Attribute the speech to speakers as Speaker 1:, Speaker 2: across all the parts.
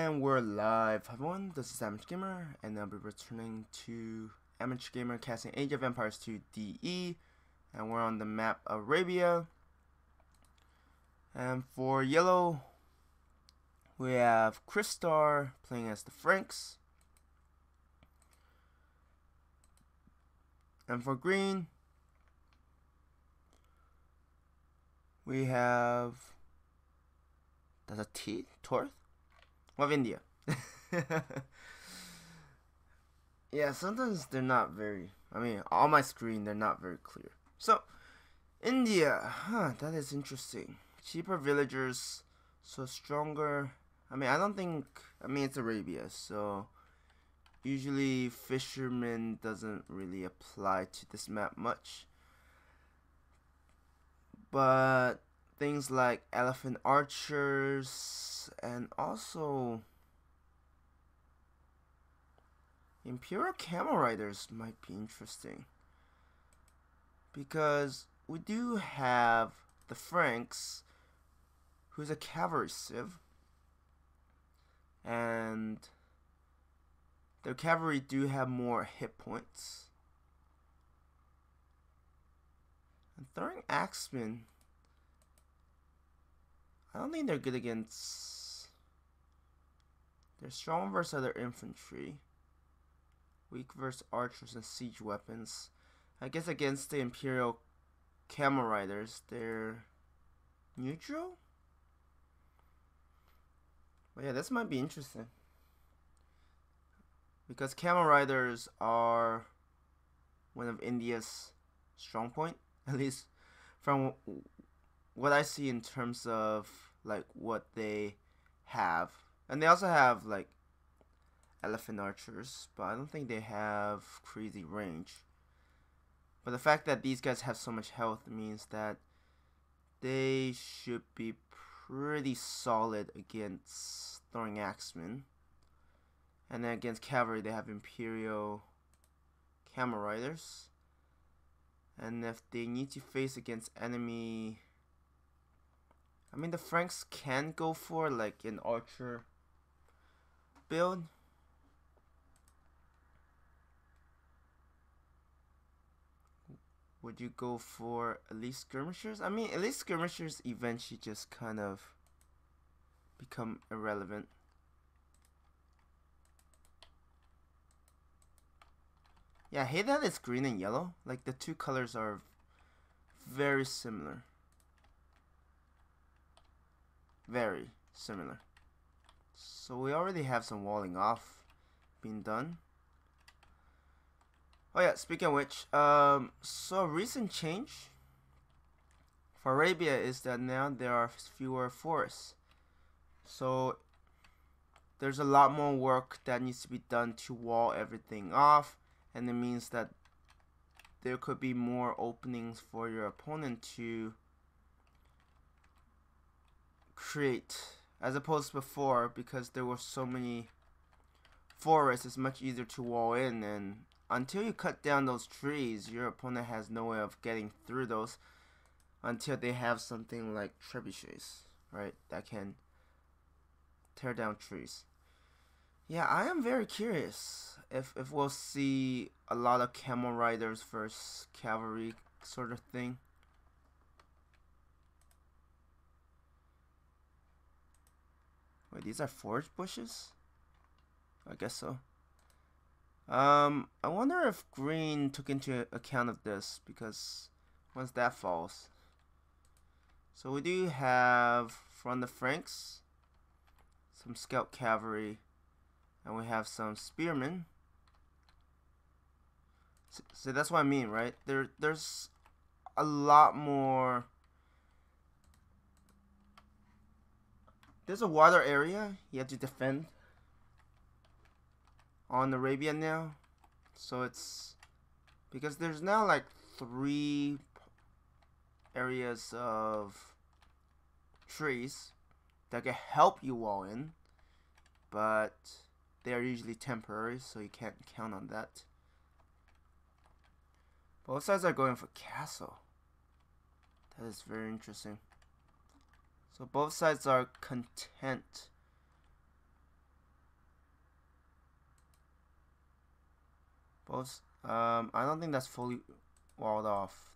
Speaker 1: And we're live. Hi everyone, this is amateurgamer, and I'll be returning to amateurgamer casting Age of Empires 2 DE, and we're on the map Arabia. And for yellow, we have Christar playing as the Franks, and for green, we have that's a T, Torth of India. Yeah, sometimes they're not very, on my screen they're not very clear. So, India, that is interesting. Cheaper villagers, so stronger. It's Arabia, so usually fishermen doesn't really apply to this map much. But things like elephant archers and also Imperial camel riders might be interesting, because we do have the Franks, who's a cavalry civ, and their cavalry do have more hit points. And throwing axemen, I don't think they're good against. They're strong versus other infantry, weak versus archers and siege weapons. I guess against the Imperial camel riders, they're neutral. But yeah, this might be interesting, because camel riders are one of India's strong point, at least from what I see in terms of like what they have. And they also have like elephant archers, but I don't think they have crazy range. But the fact that these guys have so much health means that they should be pretty solid against throwing axemen. And then against cavalry, they have Imperial camel riders. And if they need to face against enemy, the Franks can go for like an archer build. Would you go for elite skirmishers? Elite skirmishers eventually just kind of become irrelevant. Yeah, I hate that it's green and yellow. Like, the two colors are very similar. Very similar. So we already have some walling off being done. Oh yeah, speaking of which, so a recent change for Arabia is that now there are fewer forests. So there's a lot more work that needs to be done to wall everything off, and it means that there could be more openings for your opponent to create, as opposed to before, because there were so many forests. It's much easier to wall in, and until you cut down those trees, your opponent has no way of getting through those until they have something like trebuchets, right, that can tear down trees. Yeah, I am very curious if we'll see a lot of camel riders versus cavalry sort of thing. Wait, these are forest bushes? I guess so. I wonder if green took into account of this, because once that falls. So we do have, from the Franks, some scout cavalry, and we have some spearmen. So that's what I mean, right? There's a lot more. There's a water area you have to defend on Arabia now. So it's because there's now like 3 areas of trees that can help you wall in, but they are usually temporary, so you can't count on that. Both sides are going for castle. That is very interesting. So both sides are content Both. I don't think that's fully walled off.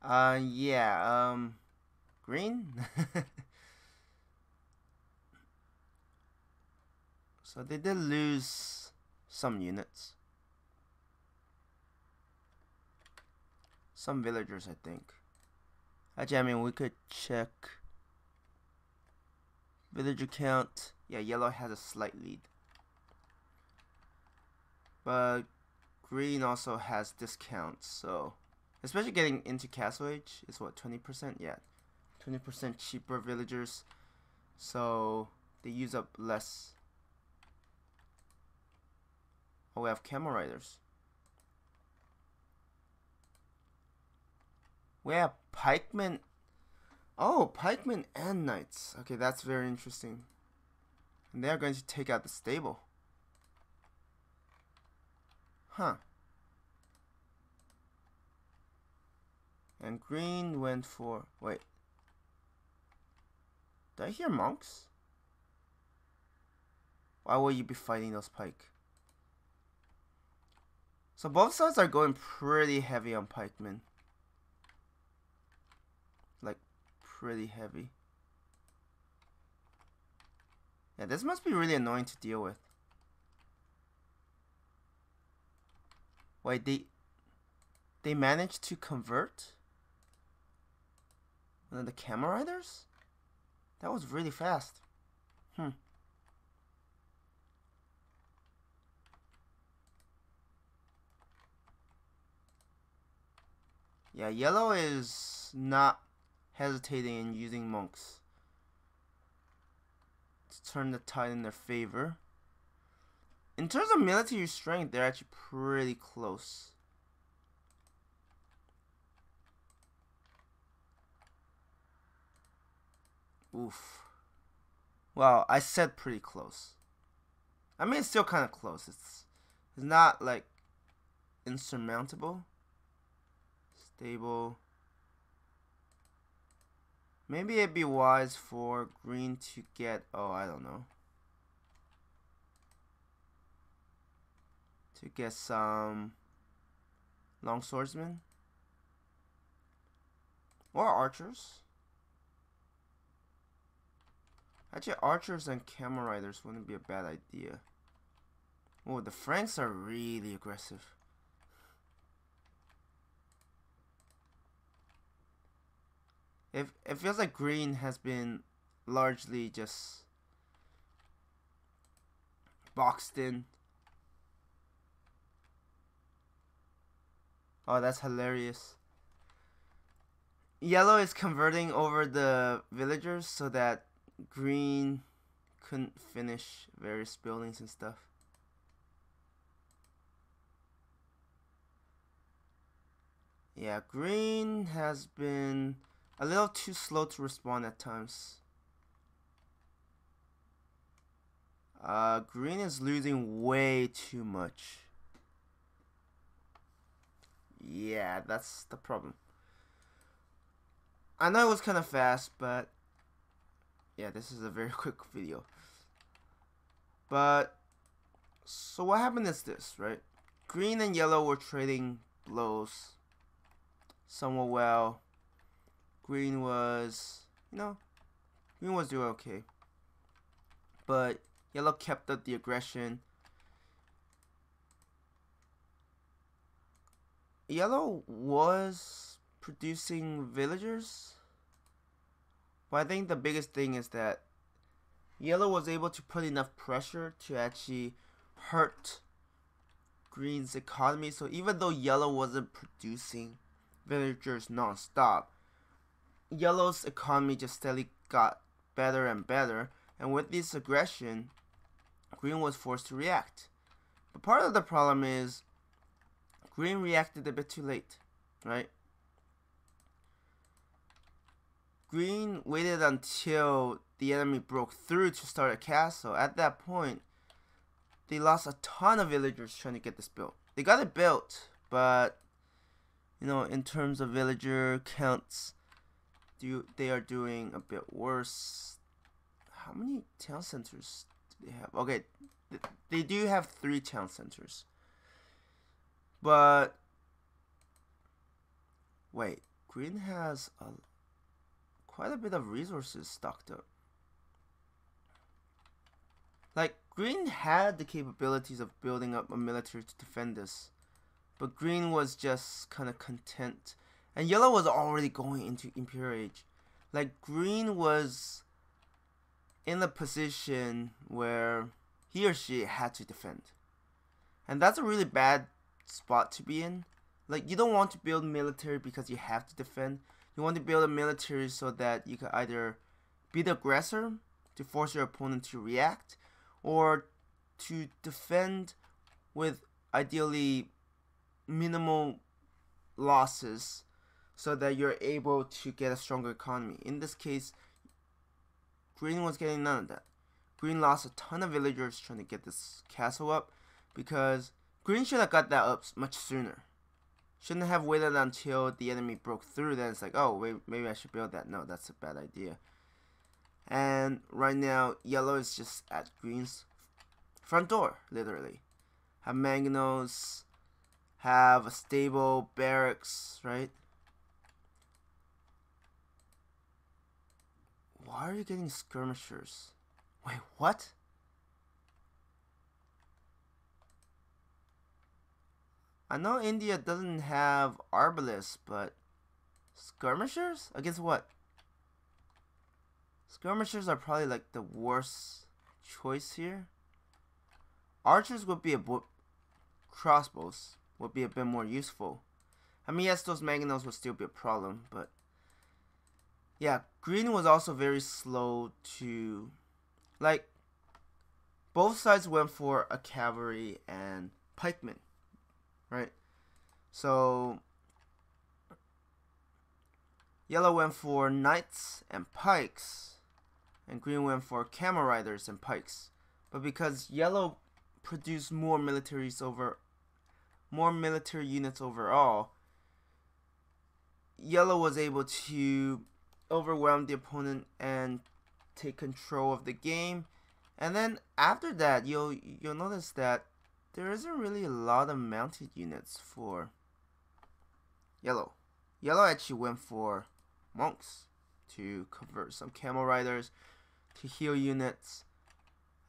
Speaker 1: Yeah. Green. So they did lose some units. Some villagers, I think. Actually, I mean, we could check villager count. Yeah, yellow has a slight lead. But green also has discounts, so especially getting into Castle Age is what, 20%? Yeah, 20% cheaper villagers, so they use up less. Oh, we have camel riders. We have pikemen. Oh, pikemen and knights. Okay, that's very interesting. And they are going to take out the stable. Huh. And green went for... Wait. Did I hear monks? Why will you be fighting those pike? So both sides are going pretty heavy on pikemen. Like, pretty heavy. Yeah, this must be really annoying to deal with. Wait, they managed to convert one of the camel riders? That was really fast. Yeah, yellow is not hesitating in using monks to turn the tide in their favor. In terms of military strength, they're actually pretty close. Oof. Well, I said pretty close. I mean, it's still kind of close. It's not like insurmountable. Stable. Maybe it'd be wise for green to get, oh, I don't know, to get some long swordsmen or archers. Actually, archers and camel riders wouldn't be a bad idea. Oh, the Franks are really aggressive. It feels like green has been largely just boxed in. Oh, that's hilarious. Yellow is converting over the villagers so that green couldn't finish various buildings and stuff. Yeah, green has been a little too slow to respond at times. Green is losing way too much. Yeah, that's the problem. I know it was kind of fast, but yeah, this is a very quick video. But so what happened is this, right? Green and yellow were trading blows somewhat well. Green was, green was doing okay. But yellow kept up the aggression. Yellow was producing villagers. But I think the biggest thing is that yellow was able to put enough pressure to actually hurt green's economy. So even though yellow wasn't producing villagers non-stop, yellow's economy just steadily got better and better, and with this aggression, green was forced to react. But part of the problem is green reacted a bit too late, right? Green waited until the enemy broke through to start a castle. At that point, they lost a ton of villagers trying to get this built. They got it built, but in terms of villager counts, they are doing a bit worse. How many town centers do they have? Okay, they do have 3 town centers. But wait, green has quite a bit of resources stocked up. Like, green had the capabilities of building up a military to defend this, but green was just kind of content. And yellow was already going into Imperial Age. Like, green was in a position where he or she had to defend. And that's a really bad spot to be in. Like, you don't want to build military because you have to defend. You want to build a military so that you can either be the aggressor to force your opponent to react, or to defend with ideally minimal losses so that you're able to get a stronger economy. In this case, green was getting none of that. Green lost a ton of villagers trying to get this castle up, because green should have got that up much sooner. Shouldn't have waited until the enemy broke through. Then it's like, oh, wait, maybe I should build that. No, that's a bad idea. And right now, yellow is just at green's front door, literally. Have mangonels, have a stable, barracks, right? Why are you getting skirmishers? Wait, what? I know India doesn't have arbalists, but skirmishers? Against what? Skirmishers are probably like the worst choice here. Archers would be crossbows would be a bit more useful. I mean, yes, those mangonels would still be a problem, but yeah, green was also very slow to, like, both sides went for a cavalry and pikemen, right? So yellow went for knights and pikes, and green went for camel riders and pikes. But because yellow produced more military units overall, yellow was able to overwhelm the opponent and take control of the game. And then after that, you'll notice that there isn't really a lot of mounted units for yellow. Yellow actually went for monks to convert some camel riders to heal units,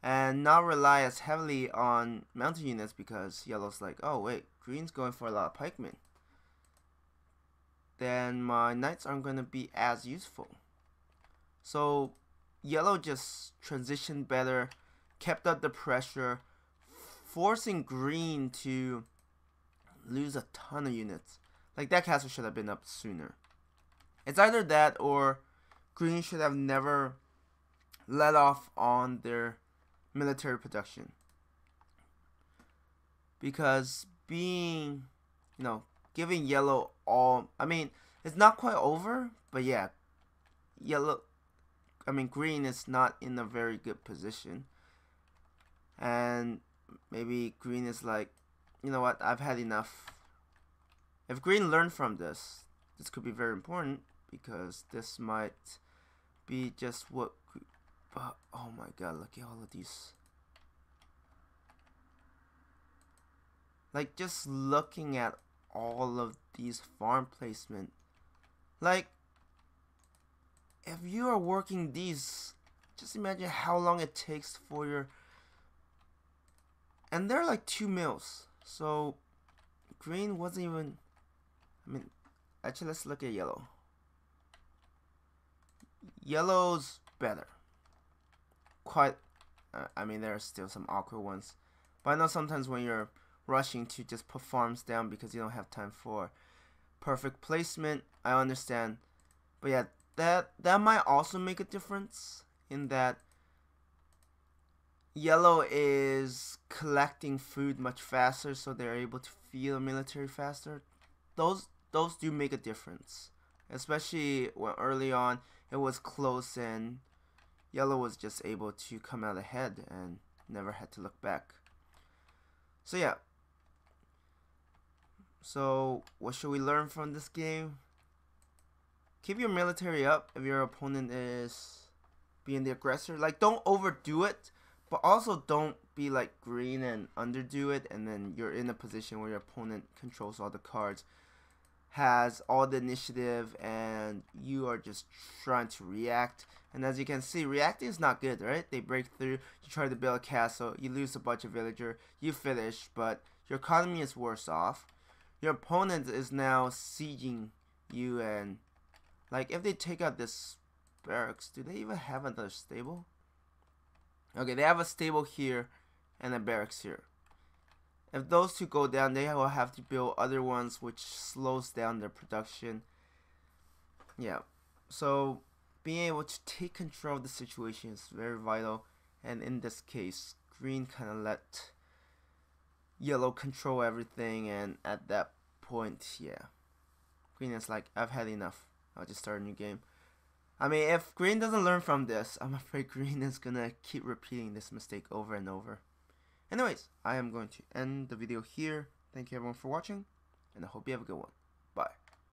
Speaker 1: and not rely as heavily on mounted units, because yellow's like, oh wait, green's going for a lot of pikemen. Then my knights aren't going to be as useful. So yellow just transitioned better, kept up the pressure, forcing green to lose a ton of units. Like, that castle should have been up sooner. It's either that or green should have never let off on their military production. Because being, giving yellow all, I mean, it's not quite over, but yeah, green is not in a very good position. And maybe green is like, you know what, I've had enough. If green learned from this, this could be very important, because this might be just what, but oh my god, look at all of these. Like, just looking at all of these farm placement, like, if you are working these, just imagine how long it takes for your, and they're like 2 mils. So green wasn't even, actually, let's look at yellow. Yellow's better. Quite, there are still some awkward ones, but I know sometimes when you're rushing to just put farms down because you don't have time for perfect placement, I understand. But yeah, that might also make a difference, in that yellow is collecting food much faster, so they're able to feed the military faster. Those do make a difference, especially when early on it was close and yellow was just able to come out ahead and never had to look back. So yeah. So what should we learn from this game? Keep your military up if your opponent is being the aggressor. Like, don't overdo it, but also don't be like green and underdo it, and then you're in a position where your opponent controls all the cards, has all the initiative, and you are just trying to react. And as you can see, reacting is not good, right? They break through, you try to build a castle, you lose a bunch of villager, you finish, but your economy is worse off. Your opponent is now sieging you, and like if they take out this barracks, do they even have another stable? Okay, they have a stable here and a barracks here. If those two go down, they will have to build other ones, which slows down their production. Yeah, so being able to take control of the situation is very vital, and in this case, green kind of let yellow control everything, and at that point, yeah, green is like, I've had enough, I'll just start a new game. I mean, if green doesn't learn from this, I'm afraid green is gonna keep repeating this mistake over and over. Anyways, I am going to end the video here. Thank you everyone for watching, and I hope you have a good one. Bye.